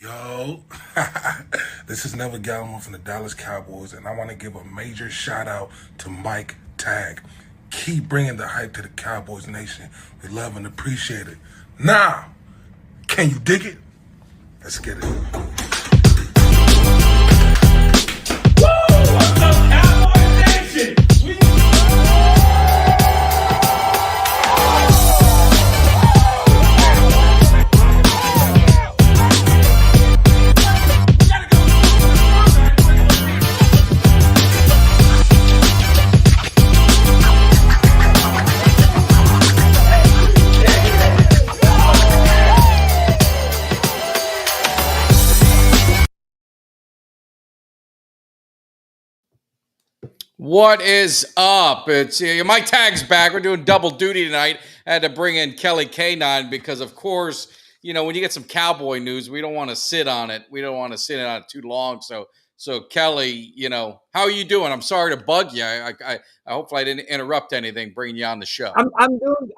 Yo, this is Never Gallimore from the Dallas Cowboys, and I want to give a major shout out to Mike Tag. Keep bringing the hype to the Cowboys Nation. We love and appreciate it. Now, can you dig it? Let's get it. What's up, Cowboys Nation? What is up? It's Mike Tag's back. We're doing double duty tonight. I had to bring in Kelly K9 because, of course, when you get some Cowboy news, we don't want to sit on it. We don't want to sit on it too long. So Kelly, how are you doing? I'm sorry to bug you. I hopefully I didn't interrupt anything bringing you on the show.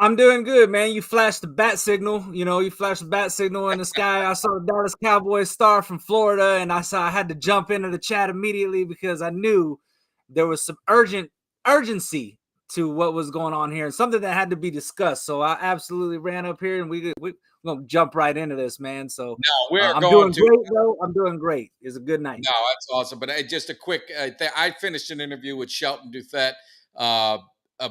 I'm doing good, man. You flashed the bat signal. You flashed the bat signal in the sky. I saw the Dallas Cowboys star from Florida, and I had to jump into the chat immediately because I knew there was some urgency to what was going on here and something that had to be discussed. So I absolutely ran up here, and we're gonna jump right into this, man. So No, we're I'm going doing to. great, though. I'm doing great. It's a good night. No, that's awesome. But just a quick I finished an interview with Shelton Dufett, a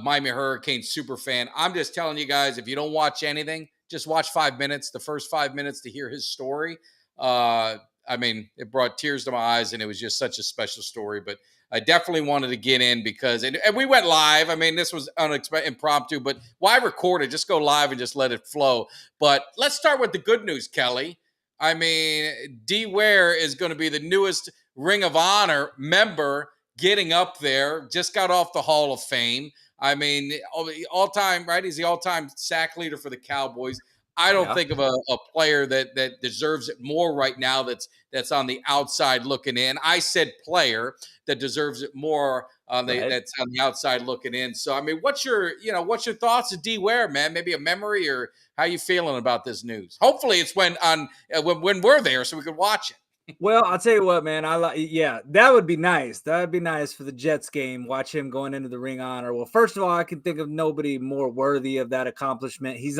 Miami Hurricane super fan. I'm just telling you guys, if you don't watch anything, just watch 5 minutes, the first 5 minutes to hear his story. It brought tears to my eyes, and it was just such a special story. But I definitely wanted to get in because, and we went live. I mean, this was unexpected, impromptu, but why record it? Just go live and just let it flow. But let's start with the good news, Kelly. I mean, Ware is going to be the newest Ring of Honor member getting up there. Just got off the Hall of Fame. I mean, all time, right? He's the all-time sack leader for the Cowboys. I don't think of a player that deserves it more right now. That's on the outside looking in. I said player that deserves it more. That's on the outside looking in. So I mean, what's your thoughts of Ware, man? Maybe a memory, or how you feeling about this news? Hopefully, it's when we're there, so we could watch it. Well, I'll tell you what, man. That would be nice. That would be nice for the Jets game. Watch him going into the Ring of Honor. Well, first of all, I can think of nobody more worthy of that accomplishment. Hey,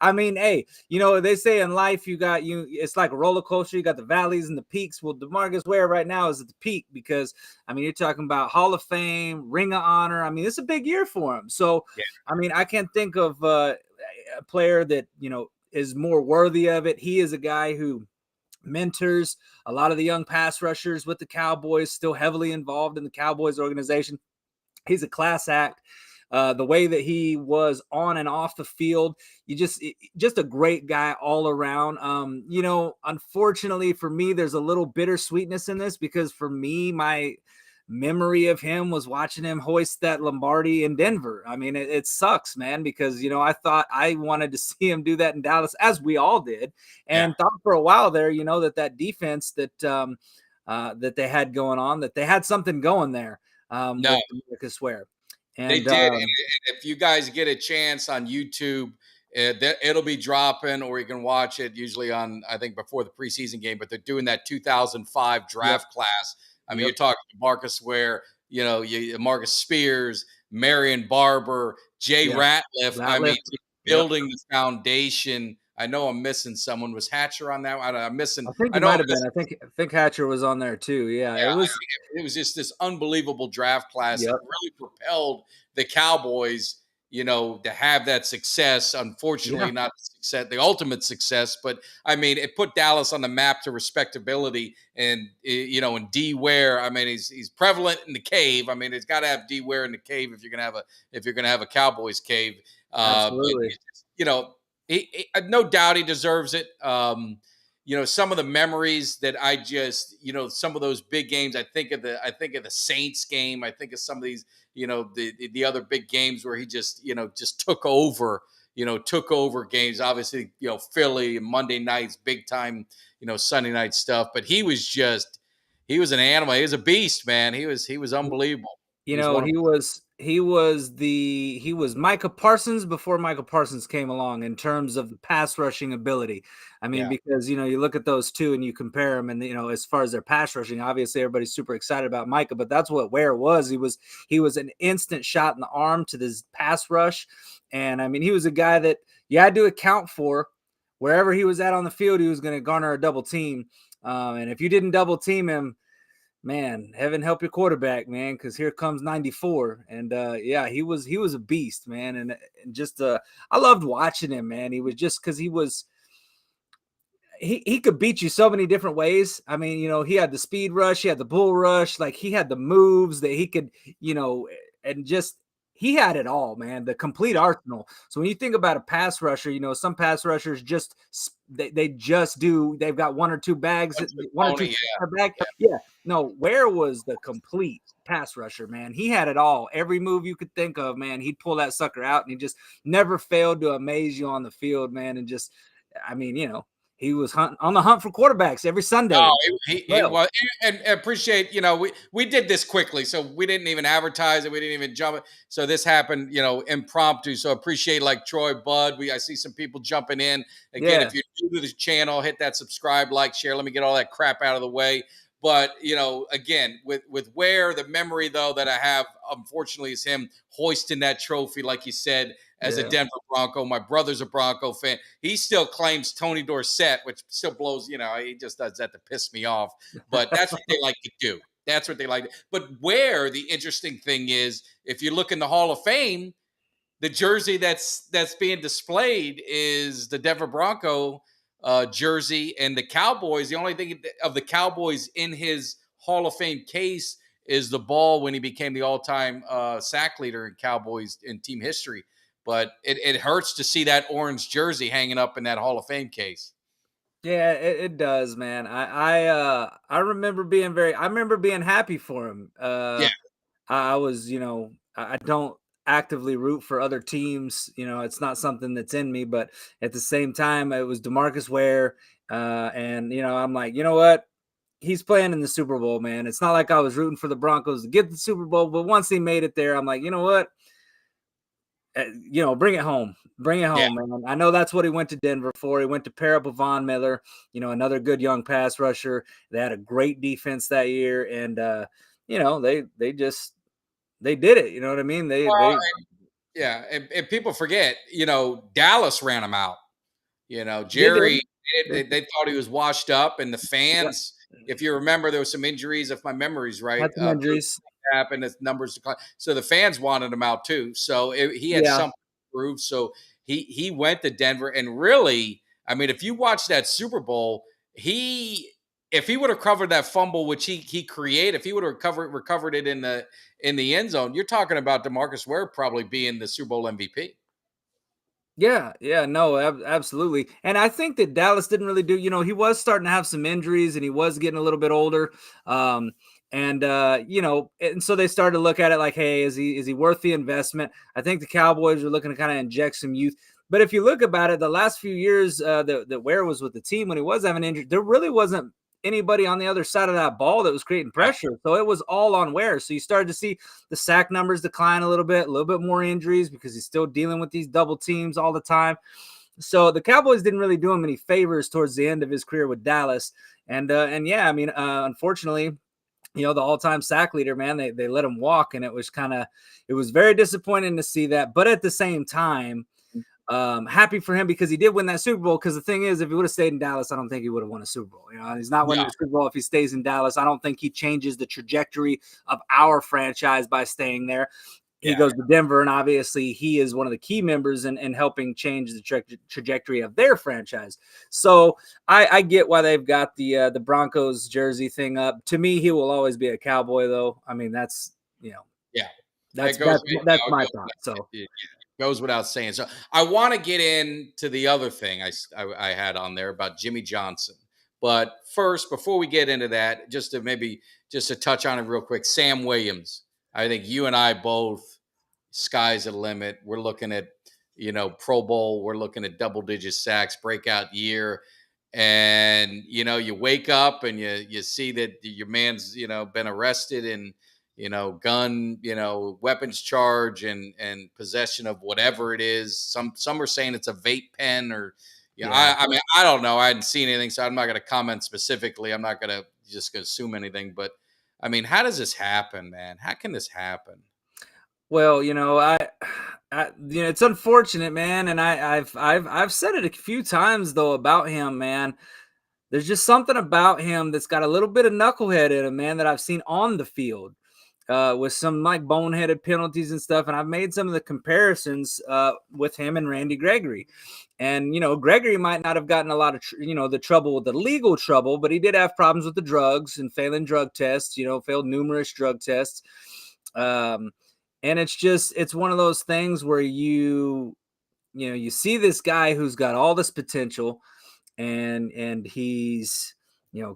they say in life it's like a roller coaster. You got the valleys and the peaks. Well, Demarcus Ware right now is at the peak because you're talking about Hall of Fame, Ring of Honor. It's a big year for him. So, yeah. I can't think of a player that is more worthy of it. He is a guy who mentors a lot of the young pass rushers with the Cowboys, still heavily involved in the Cowboys organization. He's a class act. The way that he was on and off the field, just a great guy all around. Unfortunately for me, there's a little bittersweetness in this because for me, my memory of him was watching him hoist that Lombardi in Denver. It sucks, man, because I thought I wanted to see him do that in Dallas, as we all did, and thought for a while there, that defense that that they had going on, that they had something going there. With Demarcus Ware. And they did. And if you guys get a chance on YouTube, it'll be dropping, or you can watch it usually on, I think, before the preseason game. But they're doing that 2005 draft class. You're talking Demarcus Ware, Marcus Spears, Marion Barber, Jay Ratliff. Building the foundation. I know I'm missing someone. Was Hatcher on that one? I'm missing. I think it might have been. I think Hatcher was on there too. Yeah, it was just this unbelievable draft class that really propelled the Cowboys, to have that success. Unfortunately, not the ultimate success, but it put Dallas on the map to respectability. And and Ware, he's prevalent in the cave. It's got to have Ware in the cave if you're gonna have a Cowboys cave. Absolutely. No doubt he deserves it. Some of the memories that I just, some of those big games. I think of the Saints game. I think of some of these, the other big games where he just took over. Took over games. Obviously, Philly and Monday nights, big time. Sunday night stuff. But he was an animal. He was a beast, man. He was unbelievable. He was he was Micah Parsons before Micah Parsons came along in terms of the pass rushing ability. I mean, Yeah. because you look at those two and you compare them, and as far as their pass rushing, obviously everybody's super excited about Micah, but that's what Ware was. He was an instant shot in the arm to this pass rush, and I mean, he was a guy that you had to account for wherever he was at on the field. He was going to garner a double team, and if you didn't double team him, man, heaven help your quarterback, man, because here comes 94. And yeah, he was a beast, man. And just I loved watching him, man. He was just because he could beat you so many different ways. I mean, he had the speed rush, he had the bull rush, like he had the moves that he could, and just he had it all, man, the complete arsenal. So when you think about a pass rusher, some pass rushers just they've got one or two bags, That's the one or two pony, bag. Yeah, no, Ware was the complete pass rusher, man. He had it all. Every move you could think of, man, he'd pull that sucker out, and he just never failed to amaze you on the field, man. And just, I mean, he was on the hunt for quarterbacks every Sunday. Oh, he was, and appreciate, we did this quickly, so we didn't even advertise it, we didn't even jump it. So this happened, impromptu. So appreciate like Troy Bud. I see some people jumping in. Again, Yeah, if you're new to the channel, hit that subscribe, like, share. Let me get all that crap out of the way. But again, with Ware, the memory though that I have, unfortunately, is him hoisting that trophy, like you said, as a yeah. Denver Bronco. My brother's a Bronco fan. He still claims Tony Dorsett, which still blows, he just does that to piss me off. But that's what they like to do. That's what they like. But where the interesting thing is, if you look in the Hall of Fame, the jersey that's being displayed is the Denver Bronco jersey, and the Cowboys. The only thing of the Cowboys in his Hall of Fame case is the ball when he became the all-time sack leader in Cowboys in team history. But it hurts to see that orange jersey hanging up in that Hall of Fame case. Yeah, it does, man. I remember being happy for him. Yeah, I was, I don't actively root for other teams. It's not something that's in me, but at the same time, it was Demarcus Ware, and I'm like, you know what? He's playing in the Super Bowl, man. It's not like I was rooting for the Broncos to get the Super Bowl, but once he made it there, I'm like, you know what? Bring it home. Bring it yeah. home, man. I know that's what he went to Denver for. He went to pair up with Von Miller, another good young pass rusher. They had a great defense that year, and they did it. You know what I mean? Well, yeah, and people forget, Dallas ran him out. They did. Jerry, they thought he was washed up, and the Yep. fans, if you remember, there was some injuries, if my memory's right, Had some injuries. happened, his numbers declined. So the fans wanted him out too. So he had Yeah. something to prove. So he went to Denver, and really, I mean, if you watch that Super Bowl, if he would have covered that fumble, which he created, if he would have recovered it in the end zone, you're talking about Demarcus Ware probably being the Super Bowl MVP. Yeah, no, absolutely. And I think that Dallas didn't really do, he was starting to have some injuries and he was getting a little bit older. And so they started to look at it like, hey, is he worth the investment? I think the Cowboys were looking to kind of inject some youth. But if you look about it, the last few years that Ware was with the team when he was having injury, there really wasn't anybody on the other side of that ball that was creating pressure. So it was all on Ware. So you started to see the sack numbers decline a little bit more injuries because he's still dealing with these double teams all the time. So the Cowboys didn't really do him any favors towards the end of his career with Dallas. And yeah, I mean, unfortunately, the all-time sack leader, man, they let him walk, and it was very disappointing to see that. But at the same time, happy for him because he did win that Super Bowl. Because the thing is, if he would have stayed in Dallas, I don't think he would have won a Super Bowl. He's not winning the Super Bowl if he stays in Dallas. I don't think he changes the trajectory of our franchise by staying there. He goes to Denver, and obviously he is one of the key members in helping change the trajectory of their franchise. So I get why they've got the Broncos jersey thing up. To me, he will always be a Cowboy, though. I mean, that's that's my thought. So it goes without saying. So I want to get into the other thing I had on there about Jimmy Johnson. But first, before we get into that, just to touch on it real quick, Sam Williams. I think you and I both, sky's the limit. We're looking at, Pro Bowl. We're looking at double-digit sacks, breakout year. And, you wake up and you see that your man's, been arrested and, gun, weapons charge and possession of whatever it is. Some are saying it's a vape pen or, I mean, I don't know. I hadn't seen anything, so I'm not going to comment specifically. I'm not going to just assume anything, but I mean, how does this happen, man? How can this happen? Well, it's unfortunate, man, and I've said it a few times though about him, man. There's just something about him that's got a little bit of knucklehead in him, man, that I've seen on the field with some like boneheaded penalties and stuff. And I've made some of the comparisons with him and Randy Gregory. And, Gregory might not have gotten a lot of, the trouble with the legal trouble, but he did have problems with the drugs and failing drug tests, failed numerous drug tests. And it's one of those things where you see this guy who's got all this potential and he's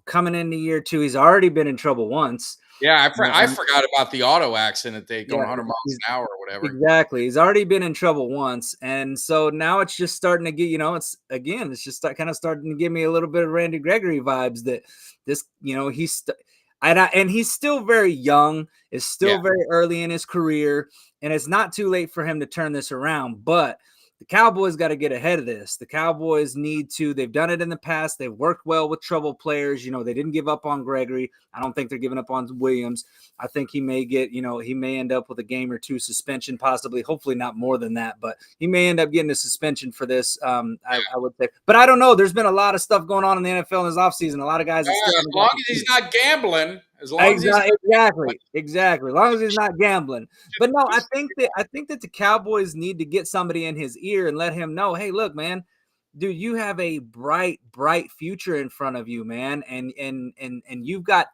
coming into year 2. He's already been in trouble once. Yeah, I forgot about the auto accident. They going 100 miles an hour or whatever. Exactly. He's already been in trouble once, and so now it's just starting to get it's just kind of starting to give me a little bit of Randy Gregory vibes that this and he's still very young. It's still very early in his career, and it's not too late for him to turn this around, but the Cowboys got to get ahead of this. The Cowboys need to. They've done it in the past. They've worked well with troubled players. They didn't give up on Gregory. I don't think they're giving up on Williams. I think he may he may end up with a game or two suspension, possibly, hopefully not more than that, but he may end up getting a suspension for this. I would say, but I don't know. There's been a lot of stuff going on in the NFL in this offseason. A lot of guys. As long as he's not gambling. Exactly. As long as he's not gambling. But no, I think that the Cowboys need to get somebody in his ear and let him know, hey, look, man, dude, you have a bright future in front of you, man, and you've got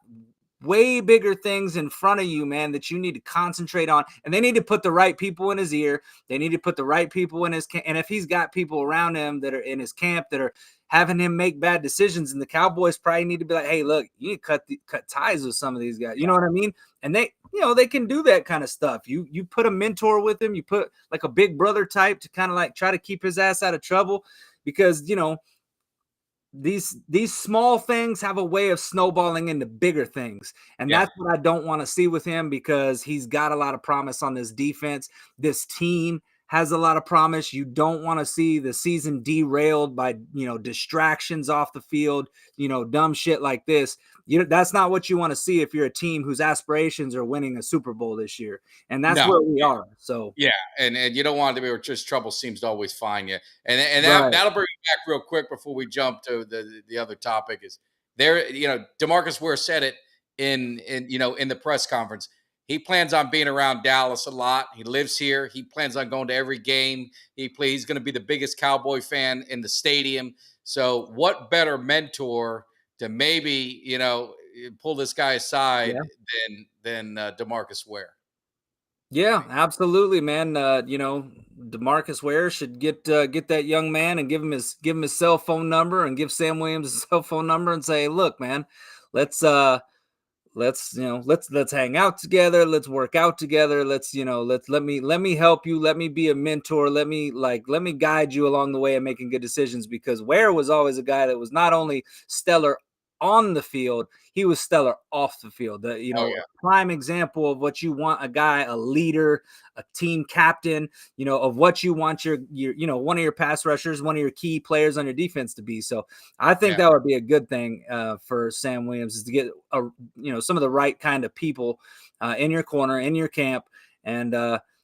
way bigger things in front of you, man, that you need to concentrate on. And they need to put the right people in his ear. They need to put the right people in his camp. And if he's got people around him that are in his camp that are having him make bad decisions, and the Cowboys probably need to be like, hey, look, you need to cut ties with some of these guys. You know what I mean? And they can do that kind of stuff. You put a mentor with him, you put like a big brother type to kind of like try to keep his ass out of trouble, because, these small things have a way of snowballing into bigger things. And that's what I don't want to see with him, because he's got a lot of promise on this defense. This team has a lot of promise. You don't want to see the season derailed by, distractions off the field, dumb shit like this. That's not what you want to see if you're a team whose aspirations are winning a Super Bowl this year. And that's where we are. So and you don't want it to be where just trouble seems to always find you. And that'll bring you back real quick before we jump to the other topic. Is there, Demarcus Ware said it in the press conference. He plans on being around Dallas a lot. He lives here. He plans on going to every game. He's going to be the biggest Cowboy fan in the stadium. So what better mentor to maybe, pull this guy aside than Demarcus Ware? Yeah, absolutely, man. Demarcus Ware should get that young man and give him his cell phone number, and give Sam Williams his cell phone number, and say, look, man, let's hang out together. Let's work out together. Let me help you. Let me be a mentor. Let me guide you along the way of making good decisions, because Ware was always a guy that was not only stellar on the field, he was stellar off the field. Prime example of what you want a guy, a leader, a team captain, of what you want your one of your pass rushers, one of your key players on your defense to be. So I think that would be a good thing for Sam Williams, is to get some of the right kind of people in your corner, in your camp. And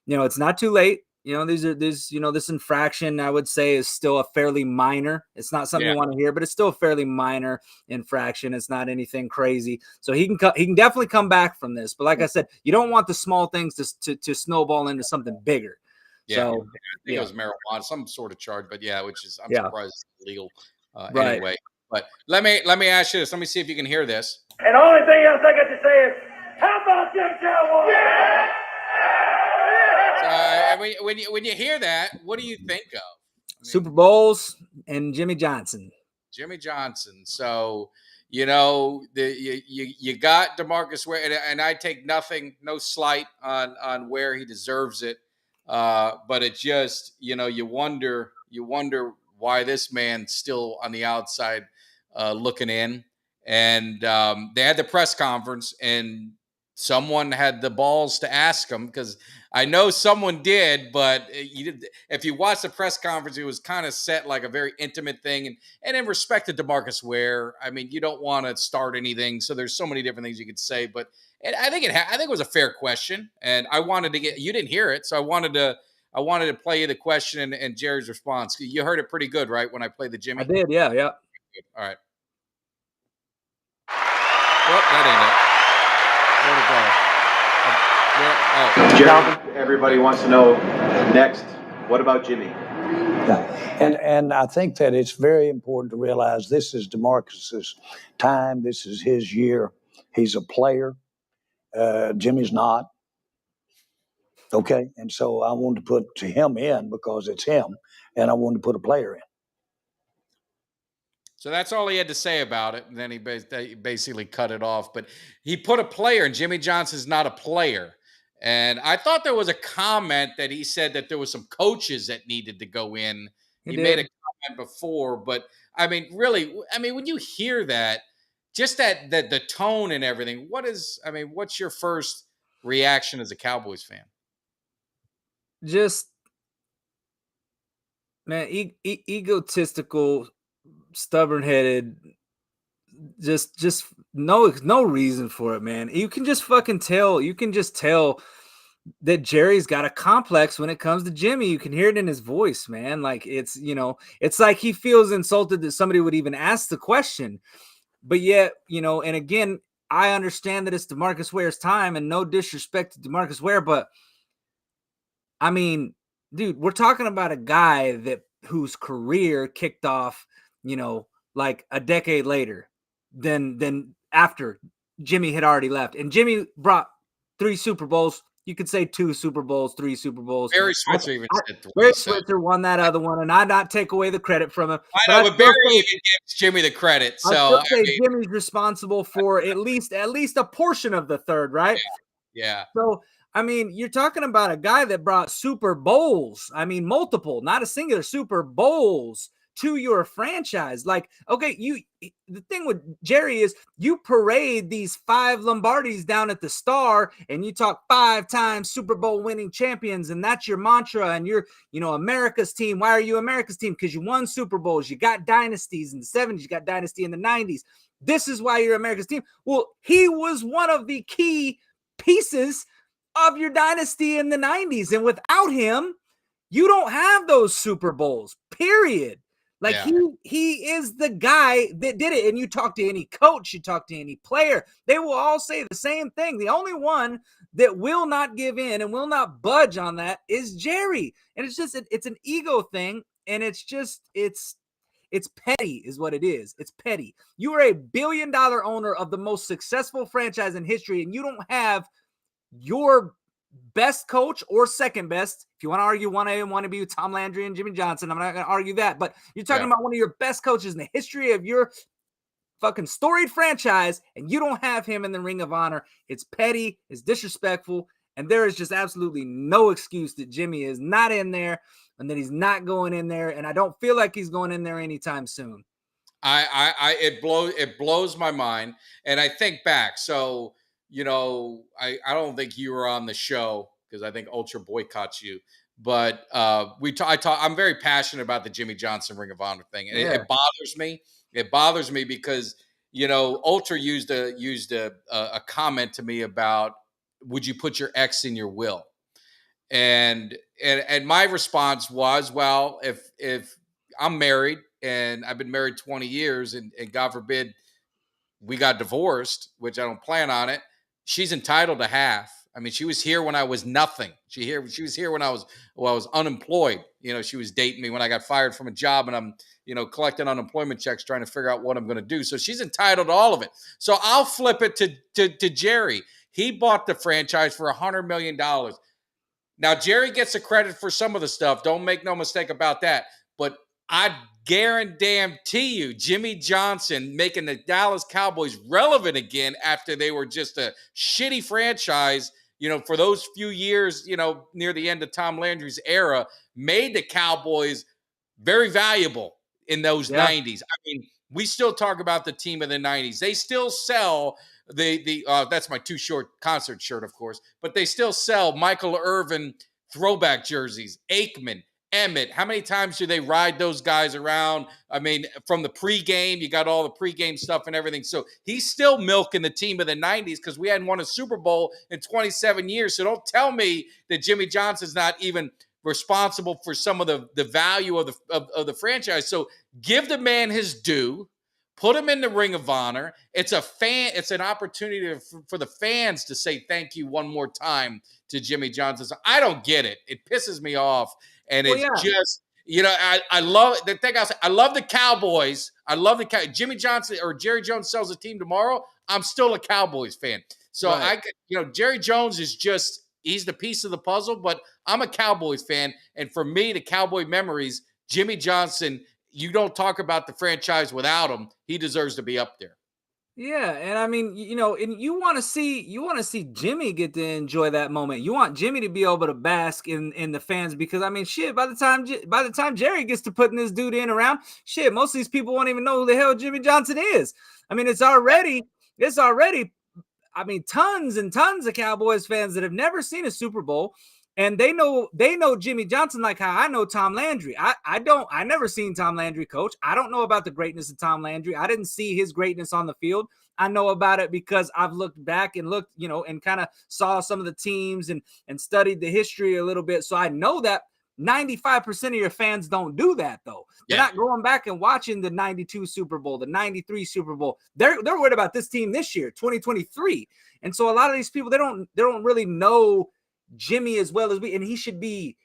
it's not too late. This infraction, I would say, is still a fairly minor. It's not something you want to hear, but it's still a fairly minor infraction. It's not anything crazy. So he can definitely come back from this. But like I said, you don't want the small things to snowball into something bigger. Yeah, so, I think it was marijuana, some sort of charge, but which is, I'm surprised it's legal anyway. But let me ask you this. Let me see if you can hear this. And the only thing else I got to say is, how about them Cowboys? Yeah! When you hear that, what do you think of? Super Bowls and Jimmy Johnson. So you got Demarcus Ware, and I take no slight on Ware. He deserves it, but it just you wonder why this man's still on the outside looking in. And they had the press conference, and someone had the balls to ask him, because I know someone did, but if you watch the press conference, it was kind of set like a very intimate thing. And in respect to Demarcus Ware, I mean, you don't want to start anything. So there's so many different things you could say, but I think it was a fair question, and I wanted to you didn't hear it. So I wanted to play you the question and Jerry's response. You heard it pretty good, right? When I played the Jimmy. I did. Yeah. Yeah. All right. Well, that ain't it. Jerry, everybody wants to know next, what about Jimmy? Yeah. And I think that it's very important to realize this is Demarcus's time. This is his year. He's a player. Jimmy's not. Okay. And so I wanted to put him in because it's him, and I wanted to put a player in. So that's all he had to say about it. And then he basically cut it off. But he put a player, and Jimmy Johnson's not a player. And I thought there was a comment that he said that there was some coaches that needed to go in. He made a comment before, but I mean, really, when you hear that, just that the tone and everything, what's your first reaction as a Cowboys fan? Just, man, egotistical, stubborn-headed, just no reason for it, man. You can just fucking tell. You can just tell that Jerry's got a complex when it comes to Jimmy. You can hear it in his voice, man. Like it's like he feels insulted that somebody would even ask the question. But yet, and again, I understand that it's Demarcus Ware's time, and no disrespect to Demarcus Ware, but I mean, dude, we're talking about a guy whose career kicked off, like a decade later than after Jimmy had already left. And Jimmy brought 3 Super Bowls. You could say 2 Super Bowls, 3 Super Bowls. Barry Switzer even said 3. Barry Switzer won that other one, and I not take away the credit from him. I know, but Barry even gives Jimmy the credit. So Jimmy's responsible for at least a portion of the third, right? Yeah. So you're talking about a guy that brought Super Bowls. Multiple, not a singular, Super Bowls to your franchise. Like, okay, the thing with Jerry is you parade these 5 Lombardis down at the Star, and you talk 5 times Super Bowl winning champions, and that's your mantra, and you're, America's team. Why are you America's team? Because you won Super Bowls. You got dynasties in the 70s. You got dynasty in the 90s. This is why you're America's team. Well, he was one of the key pieces of your dynasty in the 90s. And without him, you don't have those Super Bowls, period. Like he is the guy that did it. And you talk to any coach, you talk to any player, they will all say the same thing. The only one that will not give in and will not budge on that is Jerry. And it's just, it's an ego thing. And it's petty is what it is. It's petty. You are a $1 billion owner of the most successful franchise in history, and you don't have your best coach or second best. If you want to argue 1A and 1B with Tom Landry and Jimmy Johnson, I'm not going to argue that. But you're talking about one of your best coaches in the history of your fucking storied franchise, and you don't have him in the Ring of Honor. It's petty. It's disrespectful. And there is just absolutely no excuse that Jimmy is not in there and that he's not going in there. And I don't feel like he's going in there anytime soon. It blows my mind. And I think back. So, I don't think you were on the show because I think Ultra boycotts you. But I'm very passionate about the Jimmy Johnson Ring of Honor thing. And it bothers me. It bothers me because, Ultra used a comment to me about, would you put your ex in your will? And my response was, well, if I'm married and I've been married 20 years and God forbid we got divorced, which I don't plan on it, she's entitled to half. She was here when I was nothing. She was here when I was unemployed. She was dating me when I got fired from a job, and I'm, collecting unemployment checks, trying to figure out what I'm going to do. So she's entitled to all of it. So I'll flip it to Jerry. He bought the franchise for $100 million. Now, Jerry gets the credit for some of the stuff. Don't make no mistake about that. But I guarantee you, Jimmy Johnson making the Dallas Cowboys relevant again after they were just a shitty franchise, for those few years, near the end of Tom Landry's era, made the Cowboys very valuable in those 90s. we still talk about the team of the 90s. They still sell that's my Too Short concert shirt, of course, but they still sell Michael Irvin throwback jerseys, Aikman, Emmett. How many times do they ride those guys around? I mean, from the pregame, you got all the pregame stuff and everything. So he's still milking the team of the 90s because we hadn't won a Super Bowl in 27 years. So don't tell me that Jimmy Johnson's not even responsible for some of the value of the franchise. So give the man his due. Put him in the Ring of Honor. It's an opportunity for the fans to say thank you one more time to Jimmy Johnson. So I don't get it. It pisses me off. And it's just, I love the thing. I love the Cowboys. I love Jimmy Johnson or Jerry Jones sells a team tomorrow. I'm still a Cowboys fan. So right. Jerry Jones is he's the piece of the puzzle, but I'm a Cowboys fan. And for me, the Cowboy memories, Jimmy Johnson, you don't talk about the franchise without him. He deserves to be up there. Yeah, and I mean, and you want to see Jimmy get to enjoy that moment. You want Jimmy to be able to bask in the fans because I mean, shit. By the time Jerry gets to putting this dude in around, shit, most of these people won't even know who the hell Jimmy Johnson is. I mean, it's already. I mean, tons and tons of Cowboys fans that have never seen a Super Bowl. And they know Jimmy Johnson like how I know Tom Landry. I never seen Tom Landry coach. I don't know about the greatness of Tom Landry. I didn't see his greatness on the field. I know about it because I've looked back and looked, and kind of saw some of the teams and studied the history a little bit. So I know that 95% of your fans don't do that though. They're not going back and watching the 92 Super Bowl, the 93 Super Bowl. They're worried about this team this year, 2023. And so a lot of these people, they don't really know Jimmy as well as we, and he should be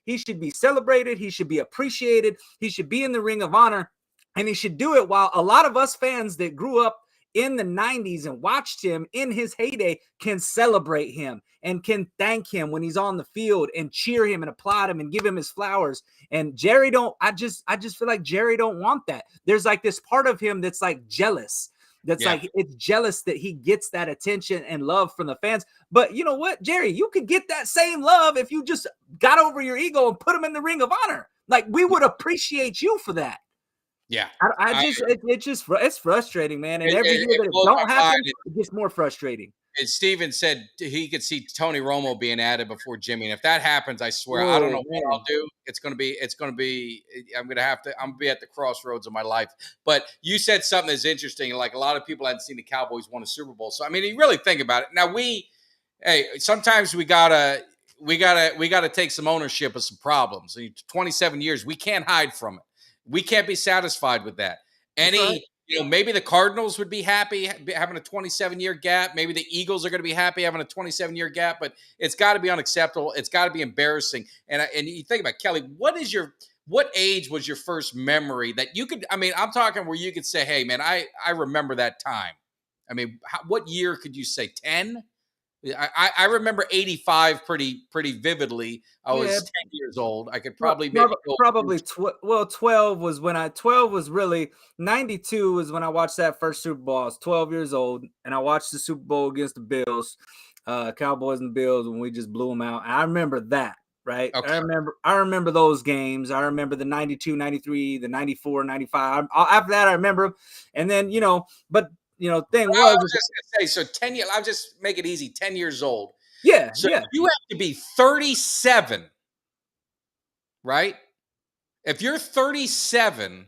celebrated. He should be appreciated. He should be in the Ring of Honor, and he should do it while a lot of us fans that grew up in the 90s and watched him in his heyday can celebrate him and can thank him when he's on the field and cheer him and applaud him and give him his flowers. And Jerry I just feel like Jerry don't want that. There's like this part of him that's like jealous. That's like, it's jealous that he gets that attention and love from the fans. But you know what, Jerry, you could get that same love if you just got over your ego and put him in the Ring of Honor. Like, we would appreciate you for that. Yeah. It's frustrating, man. And every year that it don't happen, it gets more frustrating. And Steven said he could see Tony Romo being added before Jimmy. And if that happens, I swear, I don't know what I'll do. I'm going to be at the crossroads of my life. But you said something that's interesting. Like, a lot of people hadn't seen the Cowboys win a Super Bowl. So, I mean, you really think about it. Now sometimes we gotta take some ownership of some problems. 27 years, we can't hide from it. We can't be satisfied with that. Maybe the Cardinals would be happy having a 27-year gap. Maybe the Eagles are going to be happy having a 27-year gap, but it's got to be unacceptable. It's got to be embarrassing. And you think about, Kelly, what age was your first memory that you could, I mean, I'm talking where you could say, hey, man, I remember that time. I mean, what year could you say? 10? I remember 85 pretty vividly. I was 10 years old. I could probably 12 was when 12 was really 92 was when I watched that first Super Bowl. I was 12 years old and I watched the Super Bowl against the Bills, Cowboys and Bills, when we just blew them out. And I remember that, right? Okay. I remember those games. I remember the 92, 93, the 94, 95. After that, I remember. And then, but thing was, I was just gonna say, so 10 years, I'll just make it easy, 10 years old. Yeah. So you have to be 37, right? If you're 37,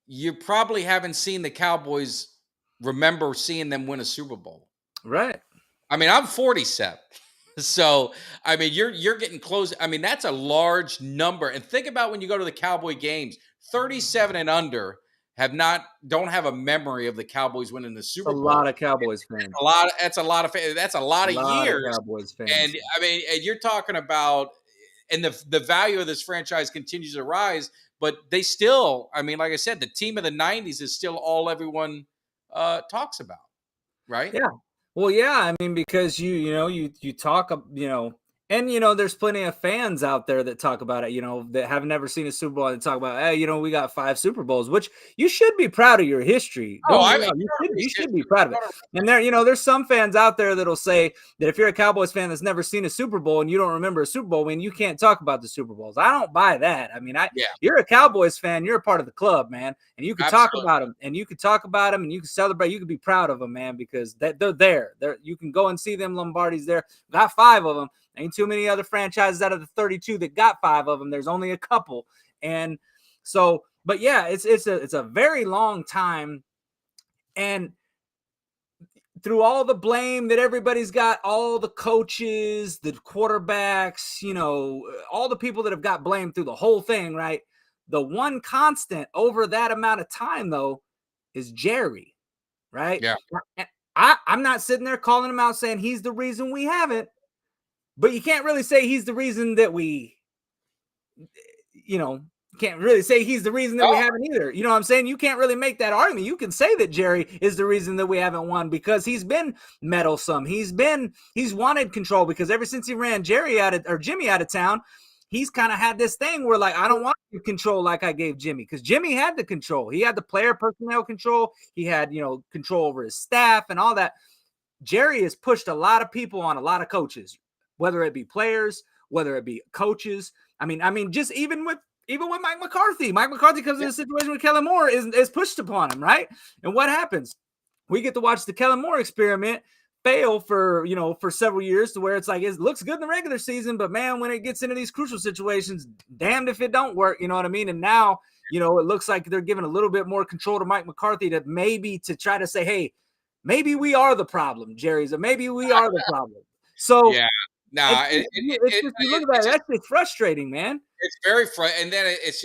you probably haven't seen the Cowboys, remember seeing them win a Super Bowl. Right. I mean, I'm 47. So, I mean, you're getting close. I mean, that's a large number. And think about when you go to the Cowboy games, 37 and under don't have a memory of the Cowboys winning the Super Bowl. A lot of Cowboys fans. That's a lot of years. Cowboys fans. And I mean, you're talking about, and the value of this franchise continues to rise, but they still, I mean, like I said, the team of the 90s is still all everyone talks about, right? Yeah. Well, yeah, I mean, because you talk, And, there's plenty of fans out there that talk about it, that have never seen a Super Bowl and talk about, hey, we got 5 Super Bowls, which you should be proud of your history. Oh, Don't get I me mean, wrong. You should be proud of it. And there's some fans out there that'll say that if you're a Cowboys fan that's never seen a Super Bowl and you don't remember a Super Bowl win, you can't talk about the Super Bowls. I don't buy that. I mean, yeah, you're a Cowboys fan, you're a part of the club, man. And you can talk absolutely. about them and you can talk about them and you can celebrate. You can be proud of them, man, because they're there. You can go and see them Lombardi's there. Got 5 of them. Ain't too many other franchises out of the 32 that got 5 of them. There's only a couple. And so, but yeah, it's a very long time. And through all the blame that everybody's got, all the coaches, the quarterbacks, all the people that have got blamed through the whole thing, right? The one constant over that amount of time, though, is Jerry, right? Yeah. I'm not sitting there calling him out saying he's the reason we haven't. But you can't really say he's the reason that we, can't really say he's the reason that we haven't either. You know what I'm saying? You can't really make that argument. You can say that Jerry is the reason that we haven't won because he's been meddlesome. He's wanted control because ever since he ran Jimmy out of town, he's kind of had this thing where like, I don't want to control like I gave Jimmy because Jimmy had the control. He had the player personnel control. He had, control over his staff and all that. Jerry has pushed a lot of people on a lot of coaches, whether it be players, whether it be coaches. I mean, just even with Mike McCarthy. Mike McCarthy comes in a situation with Kellen Moore is pushed upon him, right? And what happens? We get to watch the Kellen Moore experiment fail for several years to where it's like it looks good in the regular season, but man, when it gets into these crucial situations, damned if it don't work. You know what I mean? And now, it looks like they're giving a little bit more control to Mike McCarthy to try to say, hey, maybe we are the problem, Jerry's, or maybe we are the problem. So yeah. Nah, you look at that. That's just frustrating, man. It's very frustrating, and then it's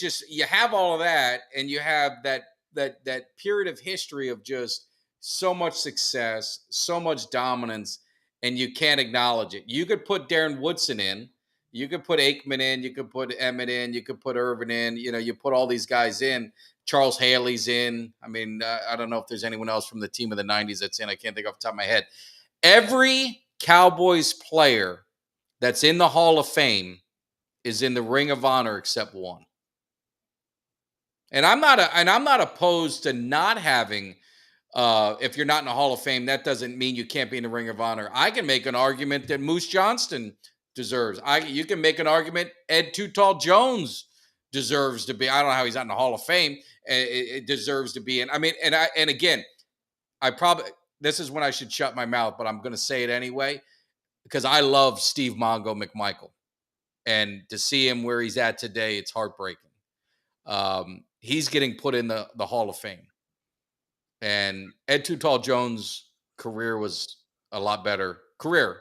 just you have all of that, and you have that period of history of just so much success, so much dominance, and you can't acknowledge it. You could put Darren Woodson in, you could put Aikman in, you could put Emmett in, you could put Irvin in. You put all these guys in. Charles Haley's in. I mean, I don't know if there's anyone else from the team of the '90s that's in. I can't think off the top of my head. Every Cowboys player that's in the Hall of Fame is in the Ring of Honor except one. And I'm not opposed to not having if you're not in the Hall of Fame, that doesn't mean you can't be in the Ring of Honor. I can make an argument that Moose Johnston deserves. You can make an argument Ed Too Tall Jones deserves to be. I don't know how he's not in the Hall of Fame. It deserves to be in. I mean, and again, this is when I should shut my mouth, but I'm going to say it anyway because I love Steve Mongo McMichael. And to see him where he's at today, it's heartbreaking. He's getting put in the Hall of Fame. And Ed Too Tall Jones' career was a lot better. Career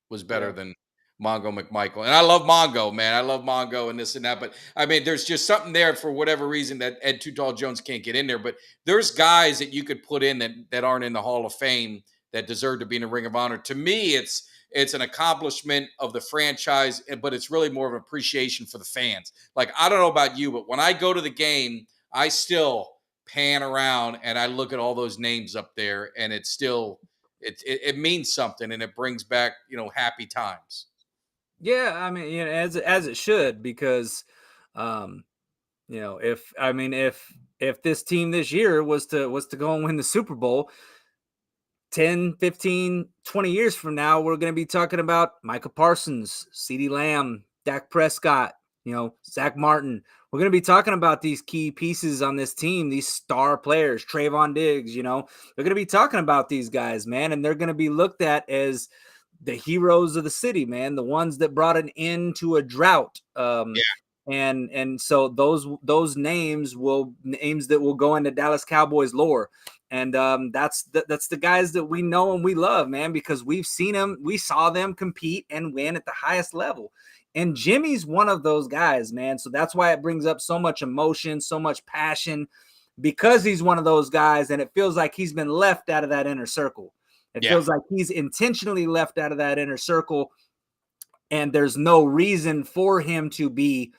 was better than Mongo McMichael. And I love Mongo, man. I love Mongo and this and that. But, I mean, there's just something there for whatever reason that Ed Too Tall Jones can't get in there. But there's guys that you could put in that aren't in the Hall of Fame that deserve to be in the Ring of Honor. To me, it's an accomplishment of the franchise, but it's really more of an appreciation for the fans. Like, I don't know about you, but when I go to the game, I still pan around and I look at all those names up there, and it means something, and it brings back, happy times. Yeah, I mean, as it should, because, if this team this year was to go and win the Super Bowl, 10, 15, 20 years from now, we're going to be talking about Micah Parsons, CeeDee Lamb, Dak Prescott, Zach Martin. We're going to be talking about these key pieces on this team, these star players, Trayvon Diggs, they're going to be talking about these guys, man, and they're going to be looked at as the heroes of the city, man, the ones that brought an end to a drought. And so those names that will go into Dallas Cowboys lore. And that's the guys that we know and we love, man, because we've seen them. We saw them compete and win at the highest level. And Jimmy's one of those guys, man. So that's why it brings up so much emotion, so much passion, because he's one of those guys. And it feels like he's been left out of that inner circle. It feels like he's intentionally left out of that inner circle. And there's no reason for him to be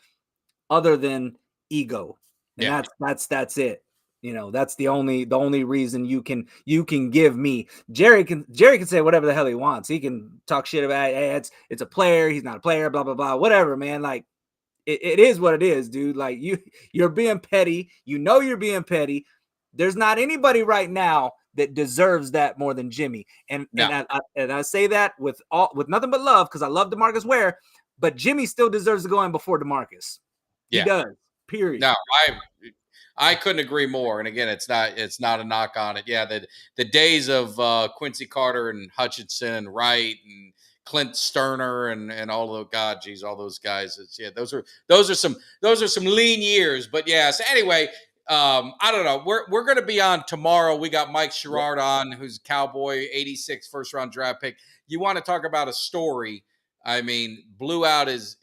other than ego. And that's it. You know, that's the only reason you can give me. Jerry can say whatever the hell he wants. He can talk shit about, hey, it's a player, he's not a player, blah blah blah, whatever, man. Like it is what it is, dude. Like you're being petty. You know you're being petty. There's not anybody right now that deserves that more than Jimmy. And I say that with nothing but love, because I love Demarcus Ware, but Jimmy still deserves to go in before Demarcus. He does. Period. No, I couldn't agree more. And again, it's not a knock on it. Yeah, the days of Quincy Carter and Hutchinson and Wright and Clint Sterner and all of all those guys. Those are some lean years. But yeah. So anyway, I don't know. We're going to be on tomorrow. We got Mike Sherrard on, who's Cowboy, 86 first round draft pick. You want to talk about a story? I mean, blew out his,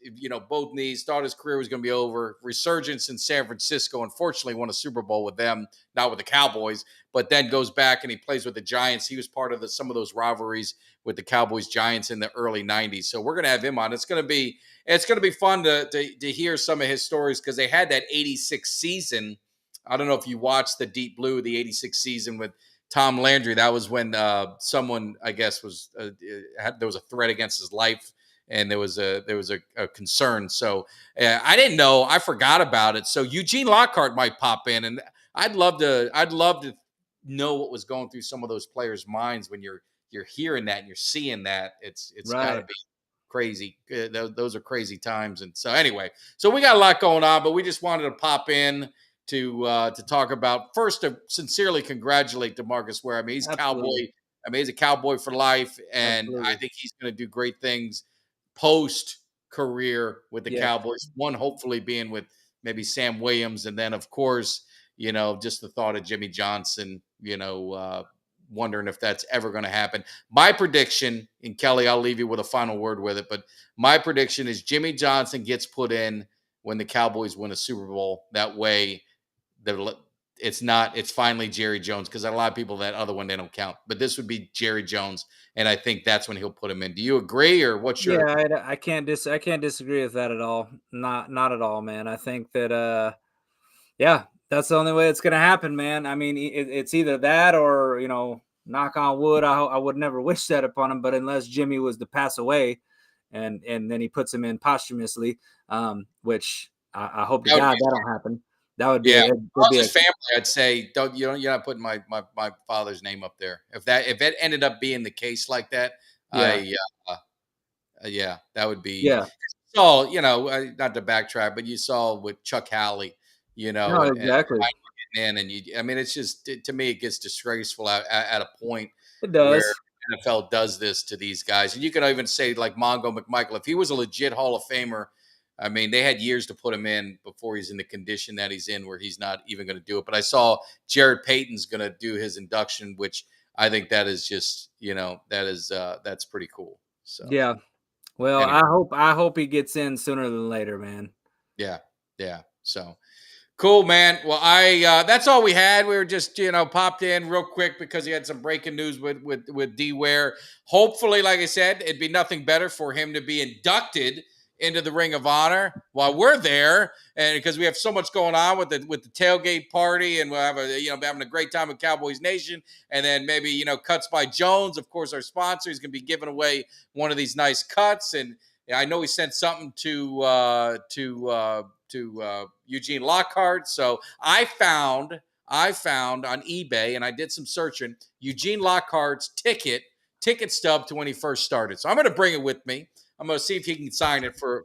both knees, thought his career was going to be over. Resurgence in San Francisco. Unfortunately, won a Super Bowl with them, not with the Cowboys, but then goes back and he plays with the Giants. He was part of some of those rivalries with the Cowboys Giants in the early 90s. So we're going to have him on. It's going to be fun to hear some of his stories, because they had that 86 season. I don't know if you watched the Deep Blue, the 86 season with Tom Landry. That was when someone, I guess, there was a threat against his life. And there was a concern. So I didn't know. I forgot about it. So Eugene Lockhart might pop in, and I'd love to know what was going through some of those players' minds when you're hearing that and you're seeing that. It's right. Got to be crazy. Those are crazy times. And so anyway, so we got a lot going on, but we just wanted to pop in to talk about, first, to sincerely congratulate Demarcus Ware. I mean, he's Cowboy. I mean, he's a Cowboy for life, and I think he's going to do great things post career with the Cowboys. One hopefully being with maybe Sam Williams, and then of course, just the thought of Jimmy Johnson, wondering if that's ever going to happen. My prediction, and Kelly, I'll leave you with a final word with it, but my prediction is Jimmy Johnson gets put in when the Cowboys win a Super Bowl. That way, it's finally Jerry Jones, because a lot of people, that other one, they don't count, but this would be Jerry Jones, and I think that's when he'll put him in. Do you agree, or what's your? Yeah, I can't disagree with that at all. Not at all, man. I think that that's the only way it's gonna happen, man. I mean, it's either that or, knock on wood, I would never wish that upon him, but unless Jimmy was to pass away, and then he puts him in posthumously, which I hope to God that don't happen. That would be his family. I'd say you're not putting my father's name up there. If it ended up being the case like that, that would be. Yeah. So not to backtrack, but you saw with Chuck Halley, No, exactly. And it's just, to me, it gets disgraceful at a point. It does. Where NFL does this to these guys, and you could even say like Mongo McMichael, if he was a legit Hall of Famer. I mean, they had years to put him in before he's in the condition that he's in, where he's not even going to do it. But I saw Jared Payton's going to do his induction, which I think that is just, that's pretty cool. So yeah, well, anyway. I hope he gets in sooner than later, man. Yeah. So cool, man. Well, that's all we had. We were just, popped in real quick because he had some breaking news with D Ware. Hopefully, like I said, it'd be nothing better for him to be inducted into the Ring of Honor while we're there, and because we have so much going on with the tailgate party, and we'll have having a great time with Cowboys Nation, and then maybe Cuts by Jones, of course, our sponsor, is going to be giving away one of these nice cuts, and I know he sent something to Eugene Lockhart. So I found on eBay, and I did some searching, Eugene Lockhart's ticket stub to when he first started. So I'm going to bring it with me. I'm going to see if he can sign it for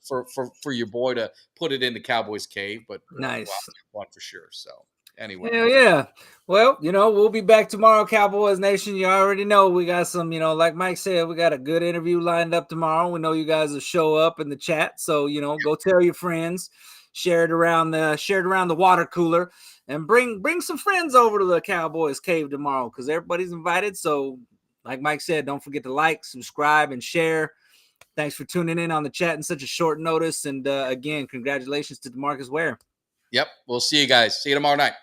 your boy to put it in the Cowboys cave, but nice one for sure. So anyway. Hell yeah. Well, we'll be back tomorrow, Cowboys Nation. You already know we got some, like Mike said, we got a good interview lined up tomorrow. We know you guys will show up in the chat. So, go tell your friends, share it around the water cooler, and bring some friends over to the Cowboys cave tomorrow, because everybody's invited. So like Mike said, don't forget to like, subscribe, and share. Thanks for tuning in on the chat in such a short notice. And again, congratulations to Demarcus Ware. Yep. We'll see you guys. See you tomorrow night.